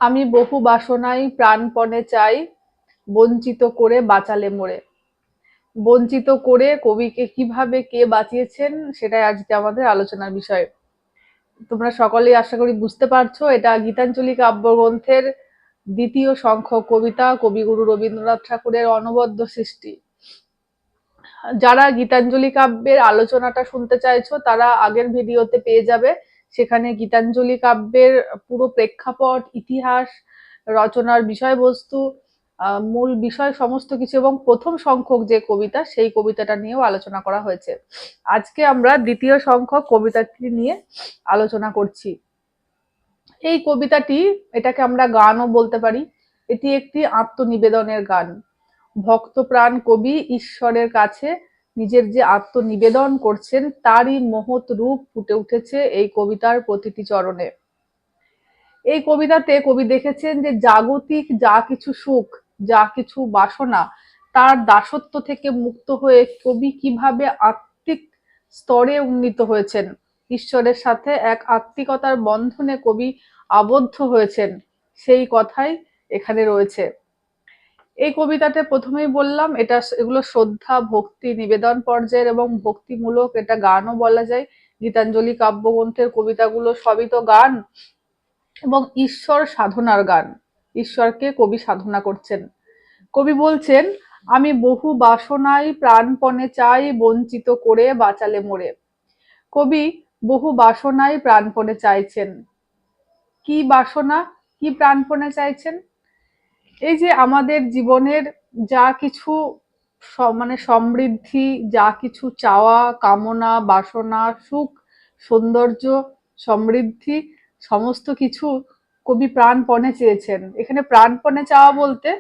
আমি বহু বাসনায় প্রাণপণে চাই, বঞ্চিত করে বাঁচালে মোরে। বঞ্চিত করে কবিকে কিভাবে কে বাঁচিয়েছেন সেটাই আজকে আমাদের আলোচনার বিষয়। তোমরা সকলেই আশা করি বুঝতে পারছো, এটা গীতাঞ্জলি কাব্যগ্রন্থের দ্বিতীয় সংখ্যক কবিতা, কবিগুরু রবীন্দ্রনাথ ঠাকুরের অনবদ্য সৃষ্টি। যারা গীতাঞ্জলি কাব্যের আলোচনাটা শুনতে চাইছো তারা আগের ভিডিওতে পেয়ে যাবে। সেখানে গীতাঞ্জলি কাব্যের পুরো প্রেক্ষাপট, ইতিহাস, রচনার বিষয়বস্তু, মূল বিষয় সমস্ত কিছু এবং প্রথম সংখ্যক যে কবিতা সেই কবিতাটা নিয়েও আলোচনা করা হয়েছে। আজকে আমরা দ্বিতীয় সংখ্যক কবিতাটি নিয়ে আলোচনা করছি। এই কবিতাটি, এটাকে আমরা গানও বলতে পারি, এটি একটি আত্মনিবেদনের গান। ভক্তপ্রাণ কবি ঈশ্বরের কাছে নিজের যে আত্মনিবেদন করছেন তারই মহৎ রূপ ফুটে উঠেছে এই কবিতার প্রতিটি চরণে। এই কবিতাতে কবি দেখেছেন যে জাগতিক যা কিছু সুখ, যা কিছু বাসনা, তার দাসত্ব থেকে মুক্ত হয়ে কবি কিভাবে আত্মিক স্তরে উন্নীত হয়েছেন, ঈশ্বরের সাথে এক আত্মিকতার বন্ধনে কবি আবদ্ধ হয়েছেন, সেই কথাই এখানে রয়েছে। এই কবিতাতে প্রথমেই বললাম এগুলো শ্রদ্ধা ভক্তি নিবেদন পর্যায়ের এবং ভক্তিমূলক, এটা গানও বলা যায়। গীতাঞ্জলি কাব্যগ্রন্থের কবিতাগুলো সবই তো গান এবং ঈশ্বর সাধনার গান। ঈশ্বরকে কবি সাধনা করছেন। কবি বলছেন, আমি বহু বাসনায় প্রাণপণে চাই, বঞ্চিত করে বাঁচালে মোরে। কবি বহু বাসনায় প্রাণপণে চাইছেন। কি বাসনা, কি প্রাণপণে চাইছেন? এই যে আমাদের জীবনের যা কিছু মানে সমৃদ্ধি, যা কিছু চাওয়া, কামনা, বাসনা, সুখ, সৌন্দর্য, সমৃদ্ধি, সমস্ত কিছু কবি প্রাণপণে চেয়েছেন। এখানে প্রাণপণে চাওয়া বলতে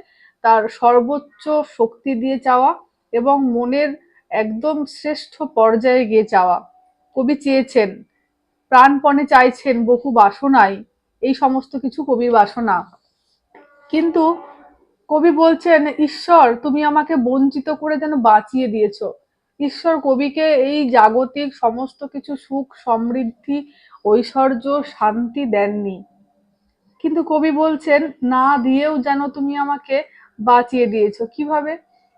তার সর্বোচ্চ শক্তি দিয়ে চাওয়া এবং মনের একদম শ্রেষ্ঠ পর্যায়ে গিয়ে চাওয়া। কবি চেয়েছেন, প্রাণপণে চাইছেন বহু বাসনায়, এই সমস্ত কিছু কবির বাসনা। কিন্তু কবি বলছেন, ঈশ্বর তুমি আমাকে বঞ্চিত করে যেন বাঁচিয়ে দিয়েছো। ঈশ্বর কবিকে এই জাগতিক সমস্ত কিছু সুখ সমৃদ্ধি ঐশ্বর্য শান্তি দেননি, কিন্তু কবি বলছেন না দিয়েও যেন তুমি আমাকে বাঁচিয়ে দিয়েছো। কিভাবে?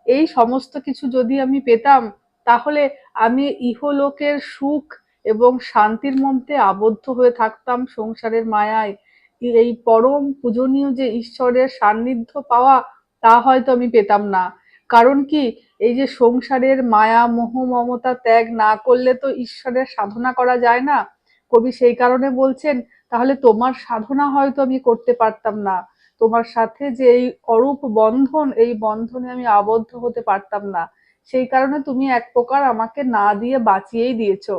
এই সমস্ত কিছু যদি আমি পেতাম তাহলে আমি ইহলোকের সুখ এবং শান্তির মধ্যে আবদ্ধ হয়ে থাকতাম সংসারের মায়ায়। এই পরম পূজনীয় যে ঈশ্বরের সান্নিধ্য পাওয়া, তা হয়তো আমি পেতাম না। কারণ কি, এই যে সংসারের মায়া মোহ মমতা ত্যাগ না করলে তো ঈশ্বরের সাধনা করা যায় না। কবি সেই কারণে বলছেন, তাহলে তোমার সাধনা হয়তো আমি করতে পারতাম না, তোমার সাথে যে এই অরূপ বন্ধন, এই বন্ধনে আমি আবদ্ধ হতে পারতাম না। সেই কারণে তুমি এক প্রকার আমাকে না দিয়ে বাঁচিয়েই দিয়েছো।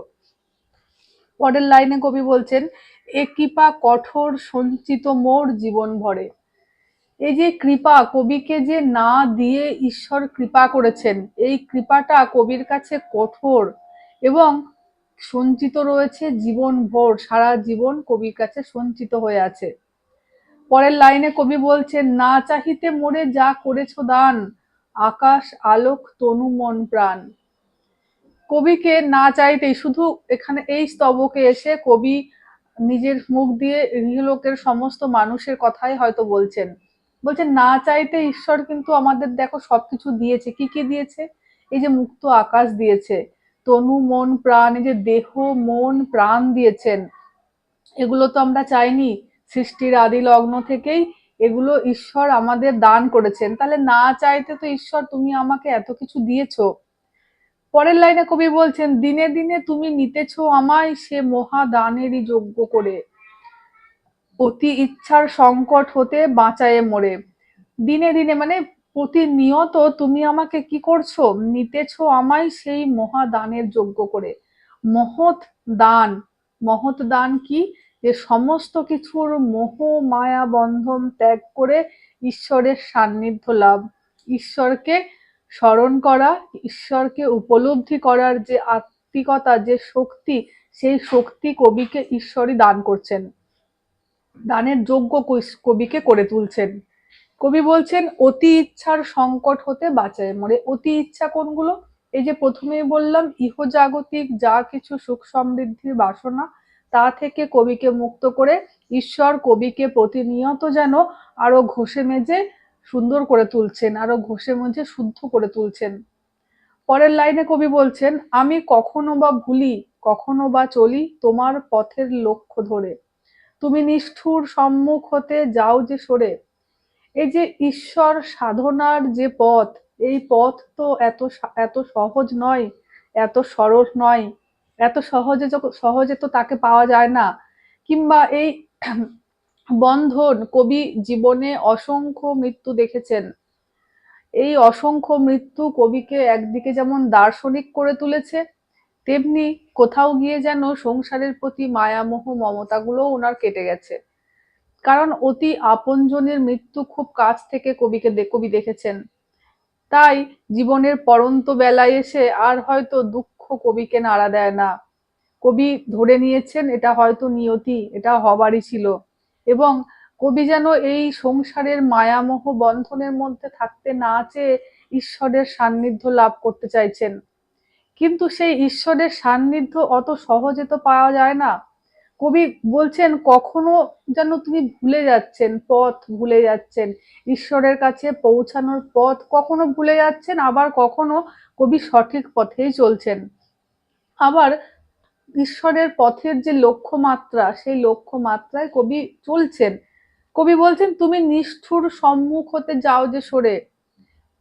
পরের লাইনে কবি বলছেন, এ কৃপা কঠোর সঞ্চিত মোর জীবন ভরে। এই যে কৃপা, কবিকে যে না দিয়ে ঈশ্বর কৃপা করেছেন, এই কৃপাটা কবির কাছে কঠোর এবং সঞ্চিত রয়েছে জীবন ভোর, সারা জীবন কবির কাছে সঞ্চিত হয়ে আছে। পরের লাইনে কবি বলছেন, না চাহিতে মোরে যা করেছ দান, আকাশ আলোক তনু মন প্রাণ। কবিকে না চাইতেই, শুধু এখানে এই স্তবকে এসে কবি নিজের মুখ দিয়ে ইহলোকের সমস্ত মানুষের কথাই হয়তো বলছেন। বলছেন না চাইতে ঈশ্বর কিন্তু আমাদের দেখো সবকিছু দিয়েছে। কি কি দিয়েছে? এই যে মুক্ত আকাশ দিয়েছে, তনু মন প্রাণ, এই যে দেহ মন প্রাণ দিয়েছেন, এগুলো তো আমরা চাইনি। সৃষ্টির আদি লগ্ন থেকেই এগুলো ঈশ্বর আমাদের দান করেছেন। তাহলে না চাইতে তো ঈশ্বর তুমি আমাকে এত কিছু দিয়েছো। পরের লাইনে কবি বলছেন, দিনে দিনে তুমি নিতেছ আমায় সে মহাদানেরই যোগ্য করে, অতি ইচ্ছার সংকট হতে বাঁচায়ে মোরে। দিনে দিনে মানে প্রতিনিয়ত তুমি আমাকে কি করছো, নিতেছ আমায় সেই মহাদানের যোগ্য করে। মহৎ দান, মহৎ দান কি? যে সমস্ত কিছুর মোহ মায়া বন্ধন ত্যাগ করে ঈশ্বরের সান্নিধ্য লাভ, ঈশ্বরকে স্মরণ করা, ঈশ্বরকে উপলব্ধি করার যে আত্মিকতা, যে শক্তি, সেই শক্তি কবিকে ঈশ্বরই দান করছেন, দানের যোগ্য কবিকে করে তুলছেন। কবি বলছেন, অতি ইচ্ছার সংকট হতে বাঁচায় মোরে। অতি ইচ্ছা কোনগুলো? এই যে প্রথমেই বললাম, ইহজাগতিক যা কিছু সুখ সমৃদ্ধির বাসনা, তা থেকে কবিকে মুক্ত করে ঈশ্বর কবিকে প্রতিনিয়ত যেন আরো ঘষে মেজে সুন্দর করে তুলছেন, আরো ঘষে মেজে শুদ্ধ করে তুলছেন। পরের লাইনে কবি বলছেন, আমি কখনো বা ভুলি, কখনো বা চলি তোমার পথের লক্ষ্য ধরে, তুমি নিষ্ঠুর সম্মুখ হতে যাও যে সরে। এই যে ঈশ্বর সাধনার যে পথ, এই পথ তো এত সহজ নয়, এত সরল নয়, এত সহজে তো তাকে পাওয়া যায় না। কিংবা এই বন্ধন, কবি জীবনে অসংখ্য মৃত্যু দেখেছেন। এই অসংখ্য মৃত্যু কবিকে একদিকে যেমন দার্শনিক করে তুলেছে, তেমনি কোথাও গিয়ে যেন সংসারের প্রতি মায়ামোহ মমতাগুলো ওনার কেটে গেছে। কারণ অতি আপনজনের মৃত্যু খুব কাছ থেকে কবি দেখেছেন। তাই জীবনের পড়ন্ত বেলায় এসে আর হয়তো দুঃখ কবিকে নাড়া দেয় না। কবি ধরে নিয়েছেন এটা হয়তো নিয়তি, এটা হবারই ছিল। এবং কবি যেন এই সংসারের মায়ামোহ বন্ধনের মধ্যে থাকতে না চেয়ে ঈশ্বরের সান্নিধ্য লাভ করতে চাইছেন। কিন্তু সেই ঈশ্বরের সান্নিধ্য অত সহজে তো পাওয়া যায় না। কবি বলছেন কখনো যেন তিনি ভুলে যাচ্ছেন, পথ ভুলে যাচ্ছেন, ঈশ্বরের কাছে পৌঁছানোর পথ কখনো ভুলে যাচ্ছেন, আবার কখনো কবি সঠিক পথেই চলছেন। আবার ঈশ্বরের পথের যে লক্ষ্যমাত্রা, সেই লক্ষ্যমাত্রায় কবি চলছেন। কবি বলছেন তুমি নিষ্ঠুর সম্মুখ হতে যাও যে সরে।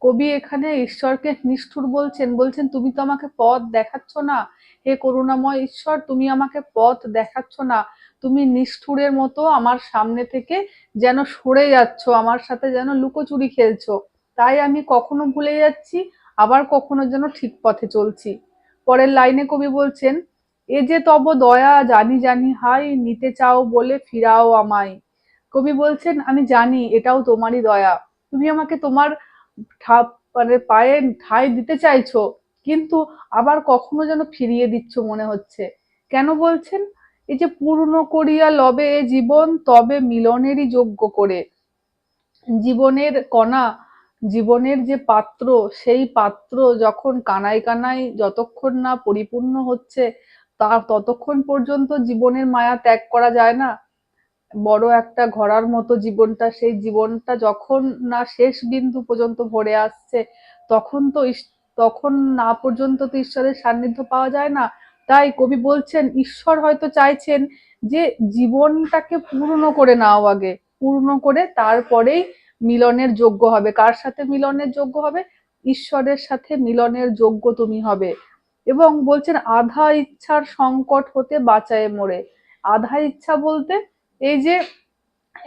কবি এখানে ঈশ্বরকে নিষ্ঠুর বলছেন, বলছেন তুমি তো আমাকে পথ দেখাচ্ছ না, হে করুণাময় ঈশ্বর, তুমি আমাকে পথ দেখাচ্ছ না, তুমি নিষ্ঠুরের মতো আমার সামনে থেকে যেন সরে যাচ্ছ, আমার সাথে যেন লুকোচুরি খেলছো। তাই আমি কখনো ভুলে যাচ্ছি, আবার কখনো যেন ঠিক পথে চলছি। পরের লাইনে কবি বলছেন, এ যে তব দয়া জানি জানি হাই, নিতে চাও বলে ফিরাও আমায়। কবি বলছেন আমি জানি এটাও তোমারই দয়া, তুমি আমাকে তোমার মানে পায়ে ঠাঁই দিতে চাইছো, কিন্তু আবার কখনো যেন ফিরিয়ে দিচ্ছ মনে হচ্ছে। কেন বলছেন? এই যে পূর্ণ করিয়া লবে এ জীবন, তবে মিলনেরই যোগ্য করে। জীবনের কণা, জীবনের যে পাত্র, সেই পাত্র যখন কানায় কানায় যতক্ষণ না পরিপূর্ণ হচ্ছে, তা ততক্ষণ পর্যন্ত জীবনের মায়া ত্যাগ করা যায় না। বড় একটা ঘোড়ার মতো জীবনটা, সেই জীবনটা যখন না শেষ বিন্দু পর্যন্ত ভরে আসছে, তখন না পর্যন্ত তো ঈশ্বরের সান্নিধ্য পাওয়া যায় না। তাই কবি বলছেন ঈশ্বর হয়তো চাইছেন যে জীবনটাকে পূর্ণ করে নাও আগে, পূর্ণ করে তারপরেই মিলনের যোগ্য হবে। কার সাথে মিলনের যোগ্য হবে? ঈশ্বরের সাথে মিলনের যোগ্য তুমি হবে। এবং বলছেন আধা ইচ্ছার সংকট হতে বাঁচায়ে মোরে। আধা ইচ্ছা বলতে এই যে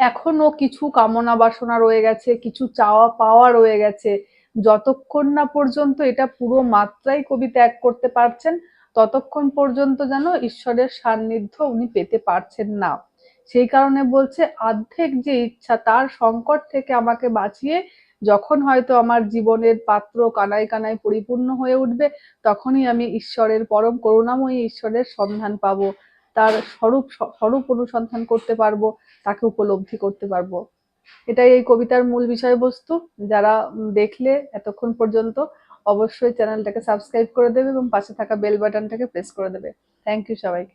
এখনো কিছু কামনা বাসনা রয়ে গেছে, কিছু চাওয়া পাওয়া রয়ে গেছে, যতক্ষণ না পর্যন্ত এটা পুরো মাত্রায় কবি ত্যাগ করতে পারছেন, ততক্ষণ পর্যন্ত যেন ঈশ্বরের সান্নিধ্য উনি পেতে পারছেন না। সেই কারণে বলছে অর্ধেক যে ইচ্ছা, তার সংকট থেকে আমাকে বাঁচিয়ে যখন হয়তো আমার জীবনের পাত্র কানায় কানায় পরিপূর্ণ হয়ে উঠবে, তখনই আমি ঈশ্বরের পরম করুণাময়ী ঈশ্বরের সন্ধান পাবো, তার স্বরূপ অনুসন্ধান করতে পারবো, তাকে উপলব্ধি করতে পারবো। এটাই এই কবিতার মূল বিষয়বস্তু। যারা দেখলে এতক্ষণ পর্যন্ত, অবশ্যই চ্যানেলটাকে সাবস্ক্রাইব করে দেবে এবং পাশে থাকা বেল বাটনটাকে প্রেস করে দেবে। থ্যাংক ইউ সবাইকে।